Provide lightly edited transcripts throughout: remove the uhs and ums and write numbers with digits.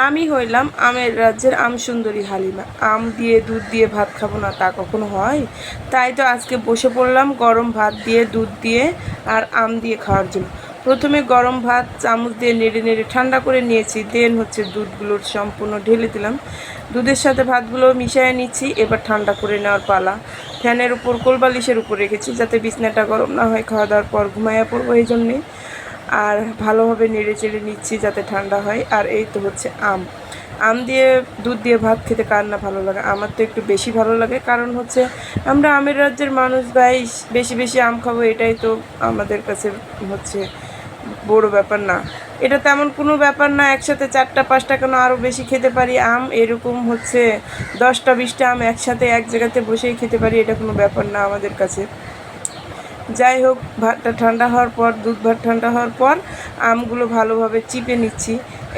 আমি হইলাম আমের রাজ্যের আমসুন্দরী হালিমা। আম দিয়ে দুধ দিয়ে ভাত খাবো না তা কখনো হয়? তাই তো আজকে বসে পড়লাম গরম ভাত দিয়ে দুধ দিয়ে আর আম দিয়ে খাওয়ার জন্য। প্রথমে গরম ভাত চামচ দিয়ে নেড়ে নেড়ে ঠান্ডা করে নিয়েছি, দেন দুধগুলোর সম্পূর্ণ ঢেলে দিলাম। দুধের সাথে ভাতগুলো মিশিয়ে নিচ্ছি, এবার ঠান্ডা করে নেওয়ার পালা। ফ্যানের উপর কোলবালিশের উপর রেখেছি যাতে বিছনাটা গরম না হয়, খাওয়া দাওয়ার পর ঘুমাইয়া পড়বো এই জন্যে। আর ভালোভাবে নেড়ে চেড়ে নিচ্ছি যাতে ঠান্ডা হয়। আর এই তো আম আম দিয়ে দুধ দিয়ে ভাত খেতে কার না ভালো লাগে? আমার তো একটু বেশি ভালো লাগে, কারণ আমরা আমের রাজ্যের মানুষ ভাই, বেশি বেশি আম খাবো এটাই তো আমাদের কাছে বড় ব্যাপার না। এটা তেমন কোনো ব্যাপার না, একসাথে 4টা 5টা কেন আরও বেশি খেতে পারি আম, এরকম 10টা 20টা আম একসাথে এক জায়গাতে বসেই খেতে পারি, এটা কোনো ব্যাপার না আমাদের কাছে। যাই হোক, ভাতটা ঠান্ডা হওয়ার পর দুধ ভাত ঠান্ডা হওয়ার পর আমগুলো ভালোভাবে চিপে নিচ্ছি।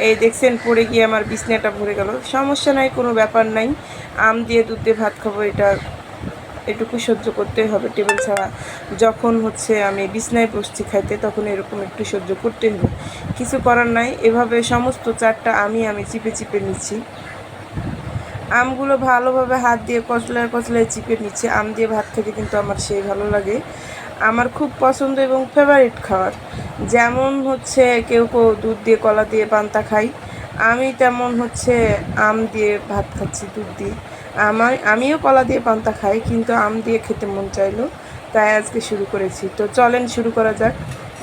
এই দেখছেন পড়ে গিয়ে আমার বিছনাটা ভরে গেল, সমস্যা নাই, কোনো ব্যাপার নাই। আম দিয়ে দুধ দিয়ে ভাত খাবো, এটা এটুকু সহ্য করতেই হবে। টেবিল ছাড়া যখন আমি বিছনায় বসছি খাইতে, তখন এরকম একটু সহ্য করতেই হবে, কিছু করার নাই। এভাবে সমস্ত 4টা আমি চিপে চিপে নিচ্ছি। আমগুলো ভালোভাবে হাত দিয়ে কচলায় কচলায় চিপে নিচ্ছি। আম দিয়ে ভাত খেতে কিন্তু আমার সেই ভালো লাগে, আমার খুব পছন্দ এবং ফেভারিট খাবার। যেমন কেউ কেউ দুধ দিয়ে কলা দিয়ে পান্তা খাই, আমি তেমন আম দিয়ে ভাত খাচ্ছি দুধ দিয়ে। আমিও কলা দিয়ে পান্তা খাই, কিন্তু আম দিয়ে খেতে মন চাইলো, তাই আজকে শুরু করেছি। তো চলেন শুরু করা যাক।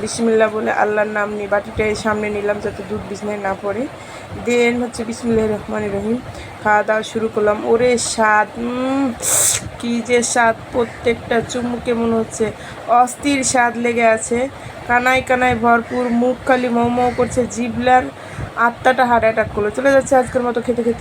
বিসমিল্লাহ বলে আল্লাহর নাম নিয়ে বাটিটাই সামনে নিলাম যাতে দুধ বিছনায় না পড়ে। দেন বিসমিল্লাহির রহমানির রহিম, খাওয়া দাওয়া শুরু করলাম। ওরে স্বাদ, কি যে স্বাদ! প্রত্যেকটা চুমুকে মনে হচ্ছে অস্থির স্বাদ লেগে আছে, কানায় কানায় ভরপুর, মুখ খালি মৌ মৌ করছে, জিভলার আত্মাটা হার্ট অ্যাটাক করলো, চলে যাচ্ছে আজকের মতো খেতে খেতে।